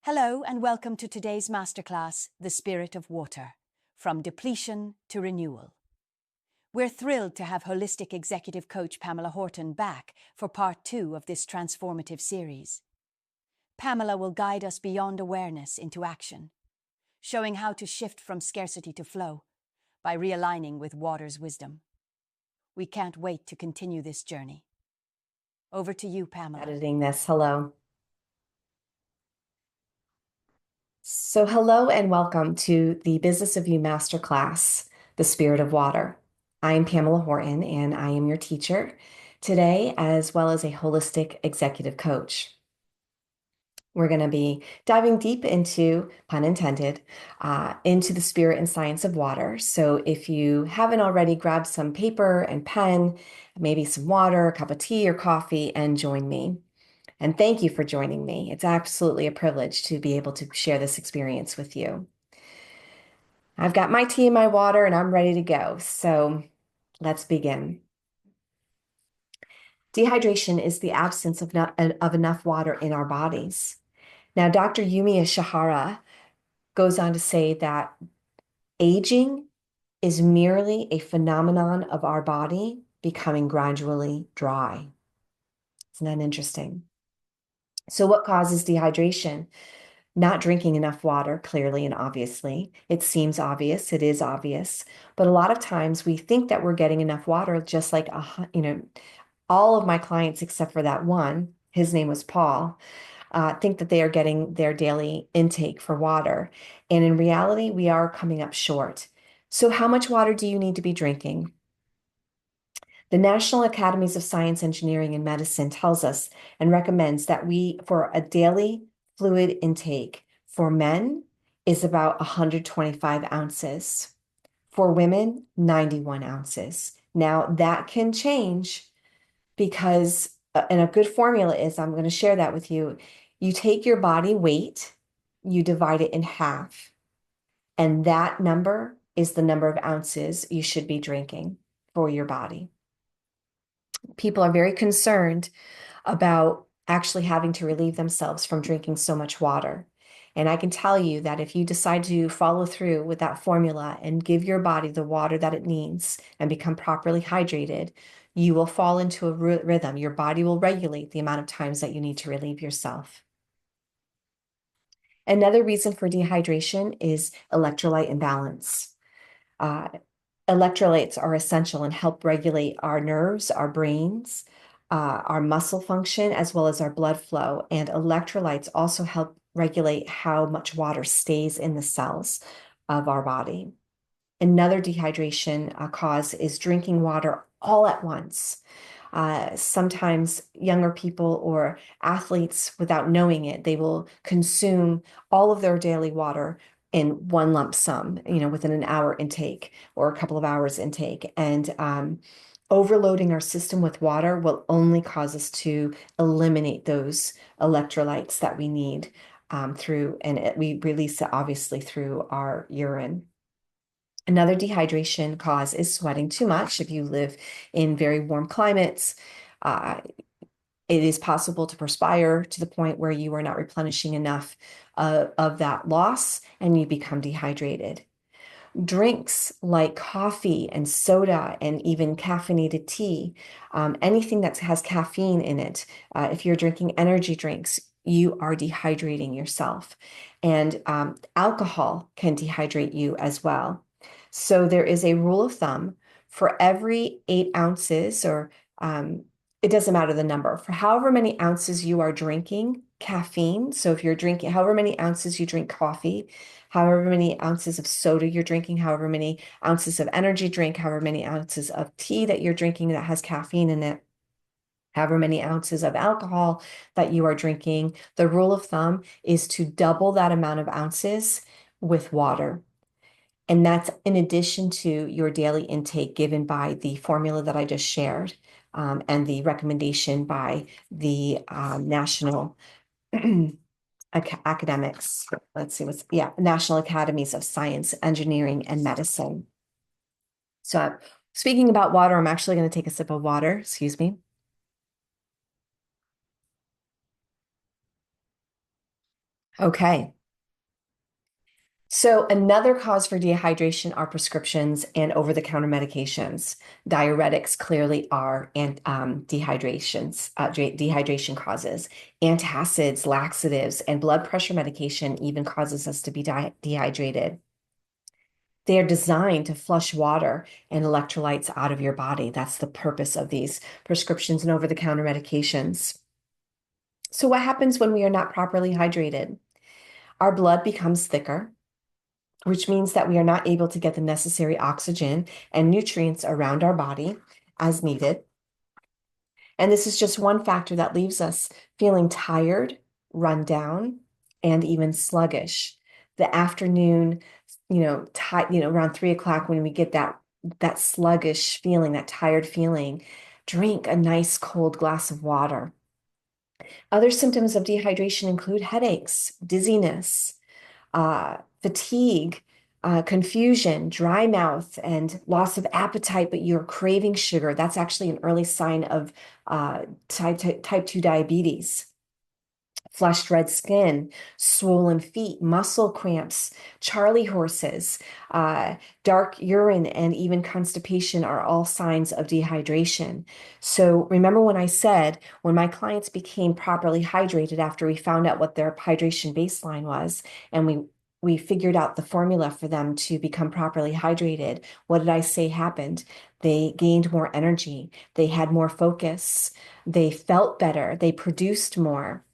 Hello and welcome to today's masterclass, The Spirit of Water, from Depletion to Renewal. We're thrilled to have holistic executive coach Pamela Horton back for part 2 of this transformative series. Pamela will guide us beyond awareness into action, showing how to shift from scarcity to flow by realigning with water's wisdom. We can't wait to continue this journey. Over to you, Pamela. Editing this. Hello. So hello and welcome to the Business of You Masterclass, The Spirit of Water. I'm Pamela Horton and I am your teacher today, as well as a holistic executive coach. We're going to be diving deep into, pun intended, into the spirit and science of water. So if you haven't already, grab some paper and pen, maybe some water, a cup of tea or coffee, and join me. And thank you for joining me. It's absolutely a privilege to be able to share this experience with you. I've got my tea and my water and I'm ready to go. So let's begin. Dehydration is the absence of enough water in our bodies. Now, Dr. Yumi Ishihara goes on to say that aging is merely a phenomenon of our body becoming gradually dry. Isn't that interesting? So what causes dehydration? Not drinking enough water, clearly and obviously. It seems obvious, it is obvious, but a lot of times we think that we're getting enough water, just like, all of my clients, except for that one, his name was Paul, think that they are getting their daily intake for water. And in reality, we are coming up short. So how much water do you need to be drinking? The National Academies of Science, Engineering, and Medicine tells us and recommends that for a daily fluid intake for men is about 125 ounces. For women, 91 ounces. Now that can change because, and a good formula is, I'm going to share that with you. You take your body weight, you divide it in half, and that number is the number of ounces you should be drinking for your body. People are very concerned about actually having to relieve themselves from drinking so much water. And I can tell you that if you decide to follow through with that formula and give your body the water that it needs and become properly hydrated, you will fall into a rhythm. Your body will regulate the amount of times that you need to relieve yourself. Another reason for dehydration is electrolyte imbalance. Electrolytes are essential and help regulate our nerves, our brains, our muscle function, as well as our blood flow. And electrolytes also help regulate how much water stays in the cells of our body. Another dehydration cause is drinking water all at once. Sometimes younger people or athletes, without knowing it, they will consume all of their daily water in one lump sum, within an hour intake or a couple of hours intake. And overloading our system with water will only cause us to eliminate those electrolytes that we need we release it obviously through our urine. Another dehydration cause is sweating too much. If you live in very warm climates, it is possible to perspire to the point where you are not replenishing enough of that loss and you become dehydrated. Drinks like coffee and soda and even caffeinated tea, anything that has caffeine in it, if you're drinking energy drinks, you are dehydrating yourself. And alcohol can dehydrate you as well. So there is a rule of thumb for every 8 ounces, or it doesn't matter the number, for however many ounces you are drinking caffeine. So if you're drinking, however many ounces you drink coffee, however many ounces of soda you're drinking, however many ounces of energy drink, however many ounces of tea that you're drinking that has caffeine in it, however many ounces of alcohol that you are drinking, the rule of thumb is to double that amount of ounces with water. And that's in addition to your daily intake given by the formula that I just shared, and the recommendation by the National Academics. Let's see National Academies of Science, Engineering, and Medicine. So speaking about water, I'm actually going to take a sip of water. Excuse me. Okay. So another cause for dehydration are prescriptions and over-the-counter medications. Diuretics clearly are and dehydration causes. Antacids, laxatives, and blood pressure medication even causes us to be dehydrated. They are designed to flush water and electrolytes out of your body. That's the purpose of these prescriptions and over-the-counter medications. So what happens when we are not properly hydrated? Our blood becomes thicker, which means that we are not able to get the necessary oxygen and nutrients around our body as needed. And this is just one factor that leaves us feeling tired, run down, and even sluggish. The afternoon, around 3 o'clock when we get that sluggish feeling, that tired feeling, drink a nice cold glass of water. Other symptoms of dehydration include headaches, dizziness, fatigue, confusion, dry mouth, and loss of appetite, but you're craving sugar. That's actually an early sign of type 2 diabetes. Flushed red skin, swollen feet, muscle cramps, Charlie horses, dark urine, and even constipation are all signs of dehydration. So remember when I said when my clients became properly hydrated after we found out what their hydration baseline was, and we figured out the formula for them to become properly hydrated, what did I say happened? They gained more energy, they had more focus, they felt better, they produced more.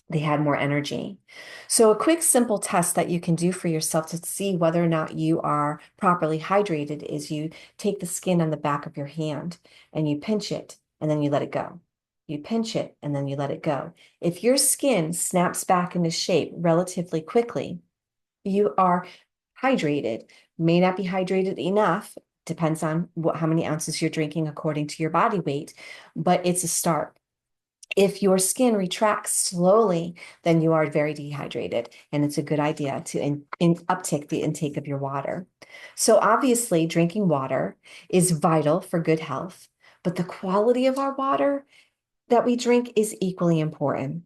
They had more energy. So a quick, simple test that you can do for yourself to see whether or not you are properly hydrated is you take the skin on the back of your hand and you pinch it and then you let it go. You pinch it and then you let it go. If your skin snaps back into shape relatively quickly, you are hydrated. May not be hydrated enough, depends on how many ounces you're drinking according to your body weight, but it's a start. If your skin retracts slowly, then you are very dehydrated, and it's a good idea to uptick the intake of your water. So obviously, drinking water is vital for good health, but the quality of our water that we drink is equally important.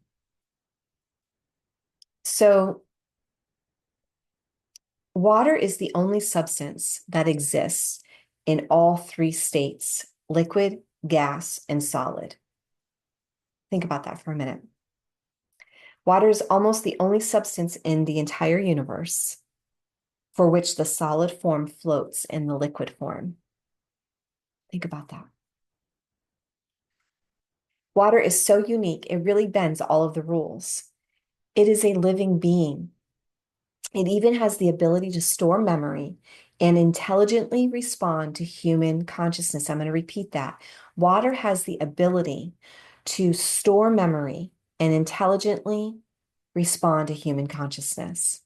So water is the only substance that exists in all three states: liquid, gas, and solid. Think about that for a minute. Water is almost the only substance in the entire universe for which the solid form floats in the liquid form. Think about that. Water is so unique, it really bends all of the rules. It is a living being. It even has the ability to store memory and intelligently respond to human consciousness. I'm going to repeat that. Water has the ability to store memory and intelligently respond to human consciousness.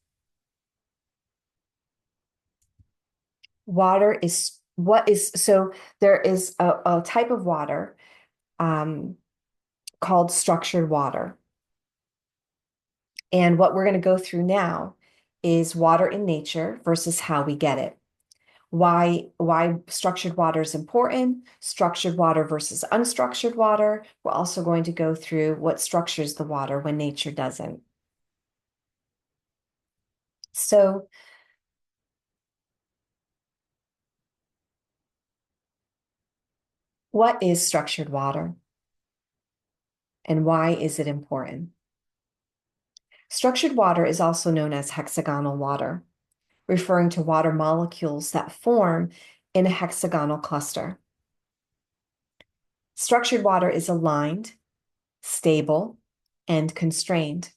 Water is so there is a type of water called structured water. And what we're going to go through now is water in nature versus how we get it. Why structured water is important, structured water versus unstructured water. We're also going to go through what structures the water when nature doesn't. So what is structured water and why is it important? Structured water is also known as hexagonal water, referring to water molecules that form in a hexagonal cluster. Structured water is aligned, stable, and constrained.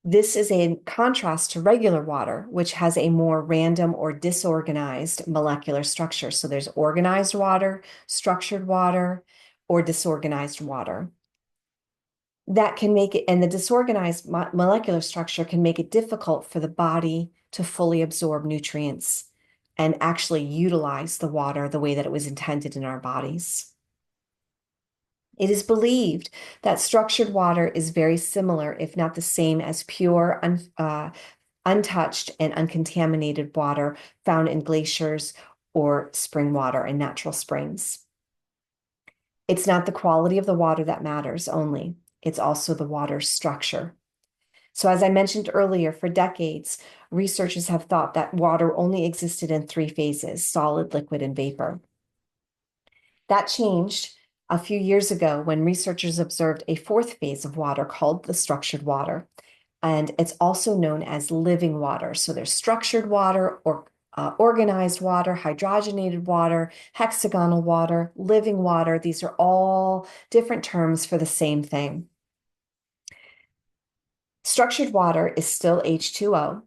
This is in contrast to regular water, which has a more random or disorganized molecular structure. So there's organized water, structured water, or disorganized water. That can make it, and the disorganized molecular structure can make it difficult for the body to fully absorb nutrients and actually utilize the water the way that it was intended in our bodies. It is believed that structured water is very similar, if not the same, as pure, untouched, and uncontaminated water found in glaciers or spring water in natural springs. It's not the quality of the water that matters only. it's also the water's structure. So as I mentioned earlier, for decades, researchers have thought that water only existed in three phases: solid, liquid, and vapor. That changed a few years ago when researchers observed a fourth phase of water called the structured water. And it's also known as living water. So there's structured water or organized water, hydrogenated water, hexagonal water, living water. These are all different terms for the same thing. Structured water is still H2O,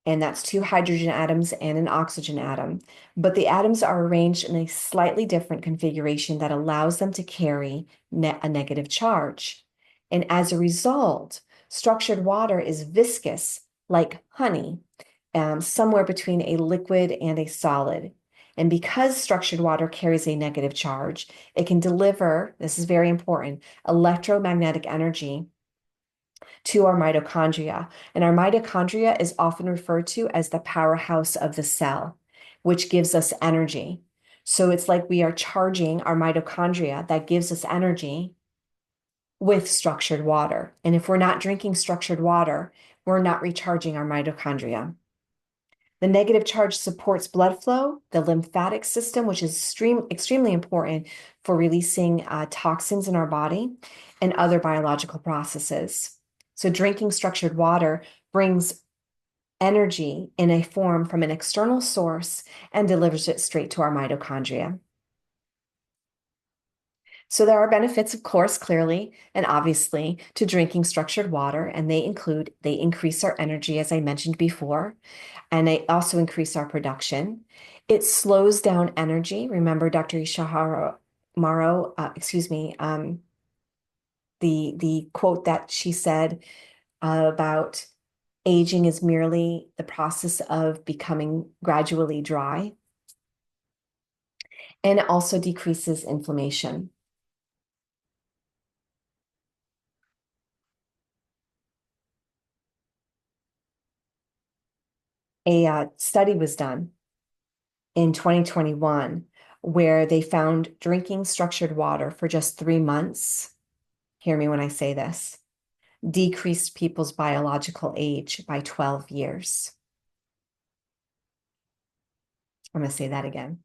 and that's two hydrogen atoms and an oxygen atom. But the atoms are arranged in a slightly different configuration that allows them to carry a negative charge. And as a result, structured water is viscous like honey, somewhere between a liquid and a solid. And because structured water carries a negative charge, it can deliver, this is very important, electromagnetic energy to our mitochondria. And our mitochondria is often referred to as the powerhouse of the cell, which gives us energy. So it's like we are charging our mitochondria that gives us energy with structured water. And if we're not drinking structured water, we're not recharging our mitochondria. The negative charge supports blood flow, the lymphatic system, which is extremely important for releasing toxins in our body and other biological processes. So drinking structured water brings energy in a form from an external source and delivers it straight to our mitochondria. So there are benefits, of course, clearly and obviously, to drinking structured water, and they increase our energy, as I mentioned before, and they also increase our production. It slows down energy. Remember Dr. Ishihara Maro, the quote that she said about aging is merely the process of becoming gradually dry. And it also decreases inflammation. A study was done in 2021 where they found drinking structured water for just 3 months, hear me when I say this, decreased people's biological age by 12 years. I'm going to say that again.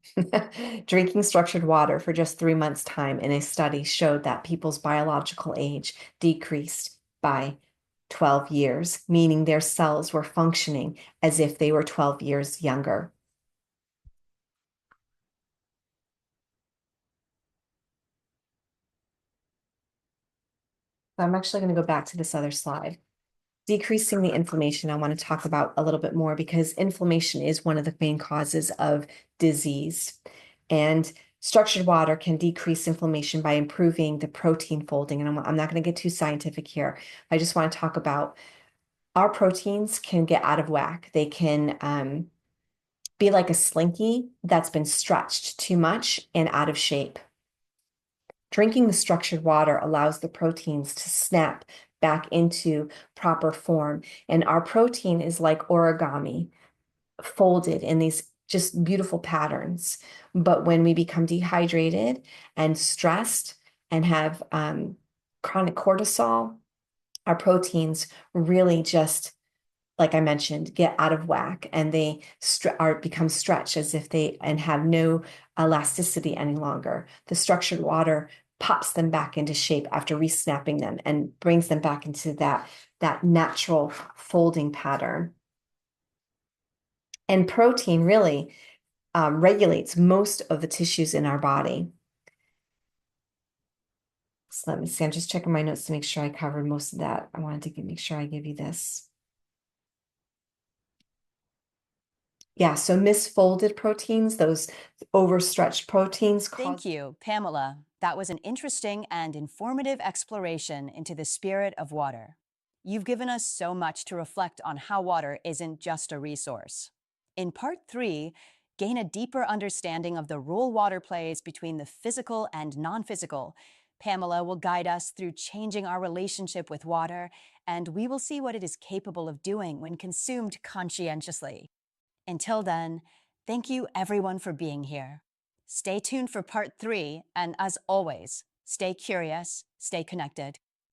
Drinking structured water for just 3 months' time in a study showed that people's biological age decreased by 12 years, meaning their cells were functioning as if they were 12 years younger. I'm actually going to go back to this other slide. Decreasing the inflammation, I want to talk about a little bit more because inflammation is one of the main causes of disease. And structured water can decrease inflammation by improving the protein folding. And I'm not going to get too scientific here. I just want to talk about our proteins can get out of whack. They can be like a slinky that's been stretched too much and out of shape. Drinking the structured water allows the proteins to snap back into proper form. And our protein is like origami, folded in these just beautiful patterns. But when we become dehydrated and stressed and have chronic cortisol, our proteins really just, like I mentioned, get out of whack and they become stretched as if they and have no elasticity any longer. The structured water pops them back into shape after resnapping them and brings them back into that natural folding pattern. And protein really regulates most of the tissues in our body. So let me see, I'm just checking my notes to make sure I covered most of that. I wanted to make sure I give you this. Yeah, so misfolded proteins, those overstretched proteins. Thank you, Pamela. That was an interesting and informative exploration into the spirit of water. You've given us so much to reflect on how water isn't just a resource. In part 3, gain a deeper understanding of the role water plays between the physical and non-physical. Pamela will guide us through changing our relationship with water, and we will see what it is capable of doing when consumed conscientiously. Until then, thank you everyone for being here. Stay tuned for part 3, and as always, stay curious, stay connected.